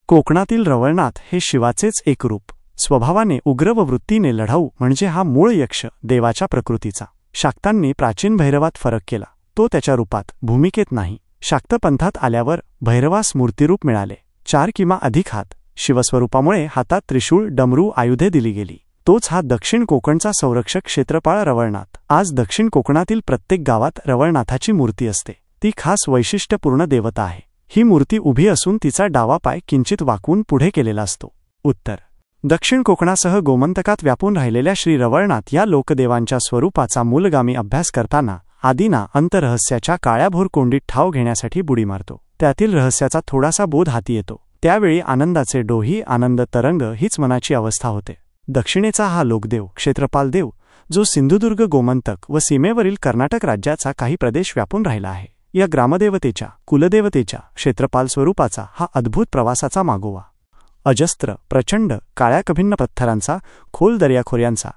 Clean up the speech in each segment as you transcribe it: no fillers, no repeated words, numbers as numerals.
कोकणातील रवळनाथ हे शिवाचेच एक रूप. स्वभावाने उग्र व वृत्तीने लढाऊ म्हणजे हा मूळ यक्ष देवाच्या प्रकृतीचा. शाक्तांनी प्राचीन भैरवात फरक केला, तो त्याच्या रूपात भूमिकेत नाही. शाक्त पंथात आल्यावर भैरवास मूर्तिरूप मिळाले. 4 किंवा अधिक हात. शिवस्वरूपामुळे हातात त्रिशूळ डमरू आयुधे दिली गेली. तोच हा दक्षिण कोकणचा संरक्षक क्षेत्रपाळ रवळनाथ. आज दक्षिण कोकणातील प्रत्येक गावात रवळनाथाची मूर्ती असते. ती खास वैशिष्ट्यपूर्ण देवता आहे. ही मूर्ती उभी असून तिचा डावा पाय किंचित वाकवून पुढे केलेला असतो. उत्तर: दक्षिण कोकणासह गोमंतकात व्यापून राहिलेल्या श्री रवळनाथ या लोकदेवांच्या स्वरूपाचा मूलगामी अभ्यास करताना आदिना अंतरहस्याच्या काळ्याभोर कोंडीत ठाव घेण्यासाठी बुडी मारतो. त्यातील रहस्याचा थोडासा बोध हाती येतो. त्यावेळी आनंदाचे डोही, आनंद तरंग हीच मनाची अवस्था होते. दक्षिणेचा हा लोकदेव क्षेत्रपाल देव, जो सिंधुदुर्ग, गोमंतक व सीमेवरील कर्नाटक राज्याचा काही प्रदेश व्यापून राहिला आहे, या ग्रामदेवतेच्या, कुलदेवतेच्या, क्षेत्रपाल स्वरूपाचा हा अद्भुत प्रवासाचा मागोवा. अजस्त्र, प्रचंड, काळ्या कभिन्न पत्थरांचा, खोल दर्याखोऱ्यांचा,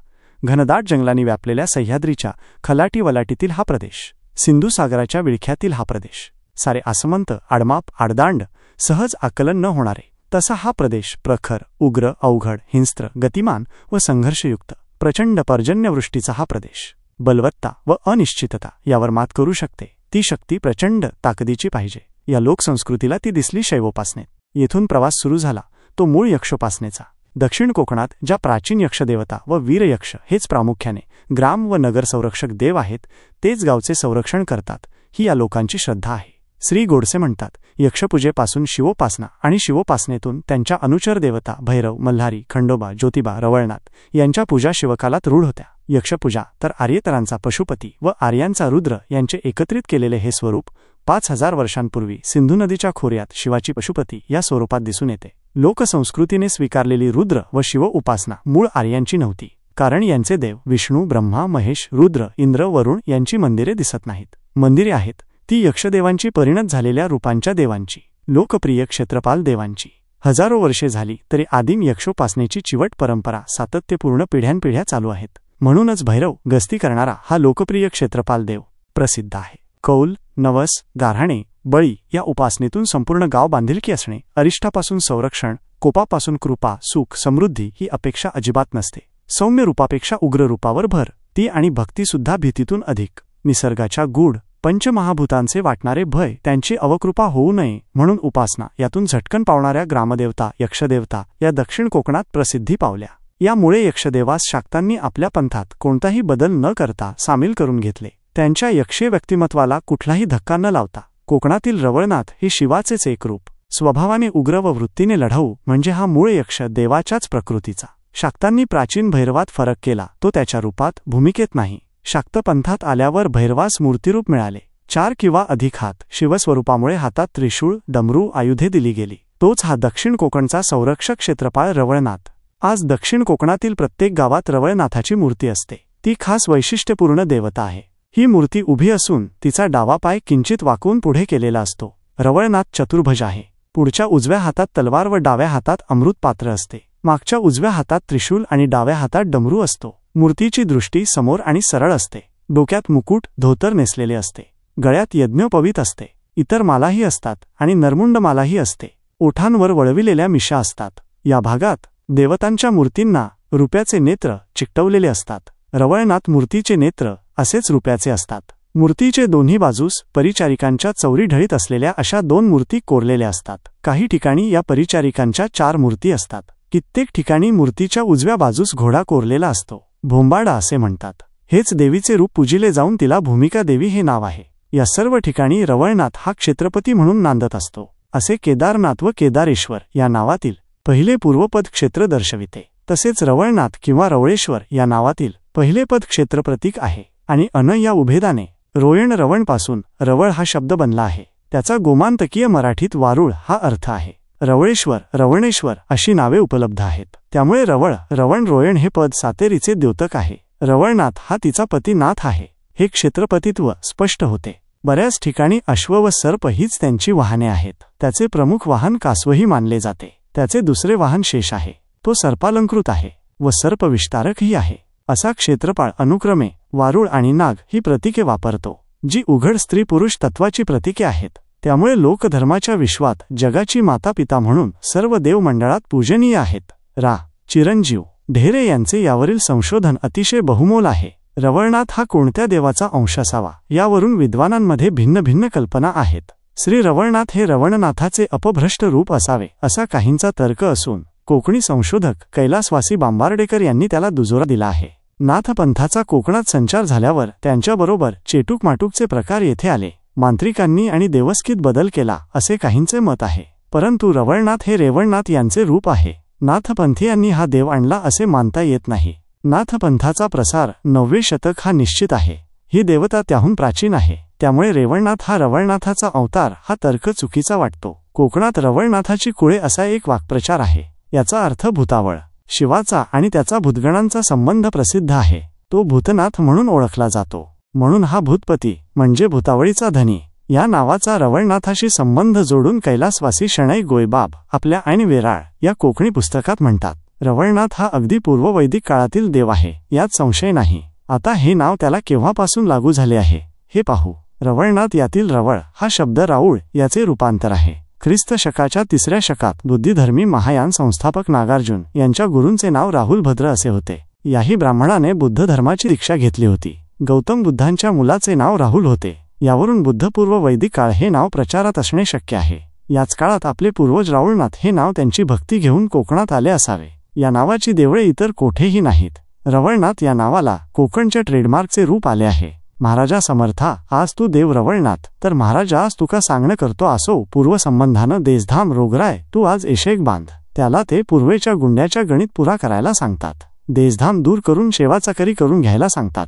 घनदाट जंगलांनी व्यापलेल्या सह्याद्रीच्या खलाटी वलाटीतील हा प्रदेश, सिंधू सागराच्या विळख्यातील हा प्रदेश, सारे आसमंत, आडमाप, आडदांड, सहज आकलन न होणारे, तसा हा प्रदेश प्रखर, उग्र, अवघड, हिंस्त्र, गतिमान व संघर्षयुक्त, प्रचंड पर्जन्यवृष्टीचा हा प्रदेश, बलवत्ता व अनिश्चितता यावर मात करू शकते. ती शक्ती प्रचंड ताकदीची पाहिजे. या लोकसंस्कृतीला ती दिसली शैवोपासनेत. येथून प्रवास सुरू झाला तो मूळ यक्षोपासनेचा. दक्षिण कोकणात ज्या प्राचीन यक्षदेवता व वीरयक्ष हेच प्रामुख्याने ग्राम व नगर संरक्षक देव आहेत, तेच गावचे संरक्षण करतात, ही या लोकांची श्रद्धा आहे. श्री गोडसे म्हणतात, यक्षपूजेपासून शिवोपासना आणि शिवोपासनेतून त्यांच्या अनुचर देवता भैरव, मल्हारी, खंडोबा, ज्योतिबा, रवळनाथ यांच्या पूजा शिवकालात रूढ होत्या. यक्षपूजा तर आर्येतरांचा पशुपती व आर्यांचा रुद्र यांचे एकत्रित केलेले हे स्वरूप 5000 वर्षांपूर्वी सिंधू नदीच्या खोऱ्यात शिवाची पशुपती या स्वरूपात दिसून येते. लोकसंस्कृतीने स्वीकारलेली रुद्र व शिव उपासना मूळ आर्यांची नव्हती, कारण यांचे देव विष्णू, ब्रह्मा, महेश, रुद्र, इंद्र, वरुण यांची मंदिरे दिसत नाहीत. मंदिरे आहेत ती यक्षदेवांची परिणत झालेल्या रूपांच्या देवांची, लोकप्रिय क्षेत्रपाल देवांची. हजारो वर्षे झाली तरी आदिम यक्षोपासनेची चिवट परंपरा सातत्यपूर्ण पिढ्यानपिढ्या चालू आहेत. म्हणूनच भैरव गस्ती करणारा हा लोकप्रिय क्षेत्रपाल देव प्रसिद्ध आहे. कौल, नवस, गाऱ्हाणे, बळी या उपासनेतून संपूर्ण गाव बांधिलकी असणे, अरिष्टापासून संरक्षण, कोपापासून कृपा, सुख, समृद्धी ही अपेक्षा अजिबात नसते. सौम्य रूपापेक्षा उग्र रूपावर भर, ती आणि भक्तीसुद्धा भीतीतून अधिक. निसर्गाच्या गूढ पंचमहाभूतांचे वाटणारे भय, त्यांची अवकृपा होऊ नये म्हणून उपासना, यातून झटकन पावणाऱ्या ग्रामदेवता, यक्षदेवता या दक्षिण कोकणात प्रसिद्धी पावल्या. यामुळे यक्षदेवास शाक्तांनी आपल्या पंथात कोणताही बदल न करता सामील करून घेतले. त्यांच्या यक्षीय व्यक्तिमत्वाला कुठलाही धक्का न लावता कोकणातील रवळनाथ हे शिवाचेच एक रूप. स्वभावाने उग्र व वृत्तीने लढाऊ म्हणजे हा मूळ यक्ष देवाच्याच प्रकृतीचा. शाक्तांनी प्राचीन भैरवात फरक केला, तो त्याच्या रूपात भूमिकेत नाही. शाक्त पंथात आल्यावर भैरवास मूर्तिरूप मिळाले. 4 किंवा अधिक हात. शिवस्वरूपामुळे हातात त्रिशूळ डमरू आयुधे दिली गेली. तोच हा दक्षिण कोकणचा संरक्षक क्षेत्रपाळ रवळनाथ. आज दक्षिण कोकणातील प्रत्येक गावात रवळनाथाची मूर्ती असते. ती खास वैशिष्ट्यपूर्ण देवता आहे. ही मूर्ती उभी असून तिचा डावा पाय किंचित वाकवून पुढे केलेला असतो. रवळनाथ चतुर्भुज आहे. पुढच्या उजव्या हातात तलवार व डाव्या हातात अमृत पात्र असते. मागच्या उजव्या हातात त्रिशूल आणि डाव्या हातात डमरू असतो. मूर्तीची दृष्टी समोर आणि सरळ असते. डोक्यात मुकुट, धोतर नेसलेले असते. गळ्यात यज्ञोपवीत असते. इतर मालाही असतात आणि नरमुंड मालाही असते. ओठांवर वळविलेल्या मिशा असतात. या भागात देवतांच्या मूर्तींना रुप्याचे नेत्र चिकटवलेले असतात. रवळनाथ मूर्तीचे नेत्र असेच रुप्याचे असतात. मूर्तीचे दोन्ही बाजूस परिचारिकांच्या चौरी ढळीत असलेल्या अशा 2 मूर्ती कोरलेल्या असतात. काही ठिकाणी या परिचारिकांच्या 4 मूर्ती असतात. कित्येक ठिकाणी मूर्तीच्या उजव्या बाजूस घोडा कोरलेला असतो. भोंबाडा असे म्हणतात. हेच देवीचे रूप पूजिले जाऊन तिला भूमिका देवी हे नाव आहे. या सर्व ठिकाणी रवळनाथ हा क्षेत्रपती म्हणून नांदत असतो. असे केदारनाथ व केदारेश्वर या नावातील पहिले पूर्वपद क्षेत्र दर्शविते. तसेच रवळनाथ किंवा रवळेश्वर या नावातील पहिले पद क्षेत्र प्रतीक आहे. आणि अन या उभेदाने रोयण रवणपासून रवळ हा शब्द बनला आहे. त्याचा गोमांतकीय मराठीत वारुळ हा अर्थ आहे. रवळेश्वर, रवणेश्वर अशी नावे उपलब्ध आहेत. त्यामुळे रवळ, रवण, रोयण हे पद सातेरीचे द्योतक आहे. रवळनाथ हा तिचा पती नाथ आहे. हे क्षेत्रपतित्व स्पष्ट होते. बऱ्याच ठिकाणी अश्व व सर्प हीच त्यांची वाहने आहेत. त्याचे प्रमुख वाहन कासवही मानले जाते. त्याचे दुसरे वाहन शेष आहे. तो सर्पालंकृत आहे व सर्प विस्तारकही आहे. असा क्षेत्रपाळ अनुक्रमे वारुळ आणि नाग ही प्रतीके वापरतो, जी उघड स्त्री पुरुष तत्वाची प्रतीके आहेत. त्यामुळे लोकधर्माच्या विश्वात जगाची मातापिता म्हणून सर्व देव मंडळात पूजनीय आहेत. रा. चिरंजीव ढेरे यांचे यावरील संशोधन अतिशय बहुमोल आहे. रवळनाथ हा कोणत्या देवाचा अंश असावा यावरून विद्वानांमध्ये भिन्न भिन्न कल्पना आहेत. श्री रवळनाथ हे रवळनाथाचे अपभ्रष्ट रूप असावे असा काहींचा तर्क असून कोकणी संशोधक कैलासवासी बांबार्डेकर यांनी त्याला दुजोरा दिला आहे. नाथपंथाचा कोकणात संचार झाल्यावर त्यांच्याबरोबर चेटूक-माटूकचे प्रकार येथे आले. मांत्रिकांनी आणि देवस्कीत बदल केला असे काहींचे मत आहे. परंतु रवळनाथ हे रेवळनाथ यांचे रूप आहे. नाथपंथीयांनी हा देव आणला असे मानता येत नाही. नाथपंथाचा प्रसार 9वे शतक हा निश्चित आहे. ही देवता त्याहून प्राचीन आहे. त्यामुळे रेवळनाथ हा रवळनाथाचा अवतार हा तर्क चुकीचा वाटतो. कोकणात रवळनाथाची कुळे असा एक वाक्प्रचार आहे. याचा अर्थ भूतावळ. शिवाचा आणि त्याचा भूतगणांचा संबंध प्रसिद्ध आहे. तो भूतनाथ म्हणून ओळखला जातो. म्हणून हा भूतपती म्हणजे भूतावळीचा धनी या नावाचा रवळनाथाशी संबंध जोडून कैलासवासी शणै गोयबाब आपल्या ऐन वेराळ या कोकणी पुस्तकात म्हणतात. रवळनाथ हा अगदी पूर्ववैदिक काळातील देव आहे यात संशय नाही. आता हे नाव त्याला केव्हापासून लागू झाले आहे हे पाहू. रवळनाथ यातील रवळ हा शब्द राऊळ याचे रूपांतर आहे. ख्रिस्त शकाच्या 3ऱ्या शकात बुद्धिधर्मी महायान संस्थापक नागार्जुन यांच्या गुरूंचे नाव राहुल भद्र असे होते. याही ब्राह्मणाने बुद्ध धर्माची दीक्षा घेतली होती. गौतम बुद्धांच्या मुलाचे नाव राहुल होते. यावरून बुद्धपूर्व वैदिक काळ हे नाव प्रचारात असणे शक्य आहे. याच काळात आपले पूर्वज राऊळनाथ हे नाव त्यांची भक्ती घेऊन कोकणात आले असावे. या नावाची देवळे इतर कोठेही नाहीत. रवळनाथ या नावाला कोकणच्या ट्रेडमार्कचे रूप आले आहे. महाराजा समर्था आज तू देव रवळनाथ तर महाराजा आज तुका सांगणं करतो असो पूर्वसंबंधानं देशधाम रोगराय तू आज एशेक बांध. त्याला ते पूर्वेच्या गुंड्याच्या गणित पुरा करायला सांगतात. देशधाम दूर करून सेवाचाकरी करून घ्यायला सांगतात.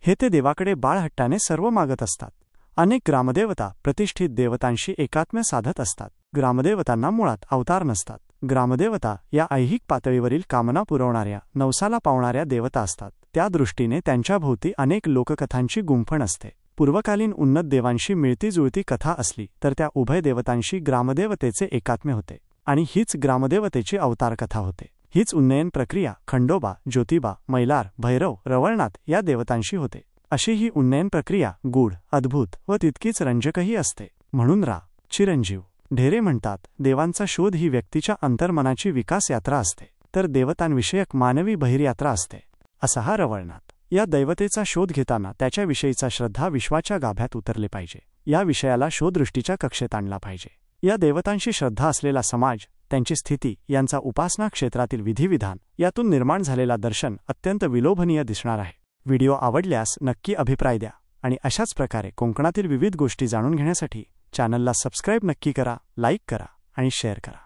हे ते देवाकडे बाळहट्टाने सर्व मागत असतात. अनेक ग्रामदेवता प्रतिष्ठित देवतांशी एकात्म्य साधत असतात. ग्रामदेवतांना मुळात अवतार नसतात. ग्रामदेवता या ऐहिक पातळीवरील कामना पुरवणाऱ्या नवसाला पावणाऱ्या देवता असतात. त्या दृष्टीने त्यांच्या भोवती अनेक लोककथांची गुंफण असते. पूर्वकालीन उन्नत देवांशी मिळती जुळती कथा असली तर त्या उभय देवतांशी ग्रामदेवतेचे एकात्म्य होते आणि हीच ग्रामदेवतेची अवतार कथा होते. हीच उन्नयन प्रक्रिया खंडोबा, ज्योतिबा, मैलार, भैरव, रवळनाथ या देवतांशी होते. अशी ही उन्नयन प्रक्रिया गूढ, अद्भुत व तितकीच रंजकही असते. म्हणून रा. चिरंजीव ढेरे म्हणतात देवांचा शोध ही व्यक्तीच्या अंतर्मनाची विकास यात्रा असते तर देवतांविषयक मानवी बहिर्यात्रा असते. असा हा रवळनाथ. या दैवतेचा शोध घेताना त्याच्याविषयीचा श्रद्धा विश्वाच्या गाभ्यात उतरले पाहिजे. या विषयाला शोधदृष्टीच्या कक्षेत आणला पाहिजे. या देवतांशी श्रद्धा असलेला समाज, त्यांची स्थिती, यांचा उपासना क्षेत्रातील विधिविधान यातून निर्माण झालेला दर्शन अत्यंत विलोभनीय दिसणार आहे. व्हिडिओ आवडल्यास नक्की अभिप्राय द्या आणि अशाच प्रकारे कोकणातील विविध गोष्टी जाणून घेण्यासाठी चॅनलला सबस्क्राईब नक्की करा, लाईक करा आणि शेअर करा.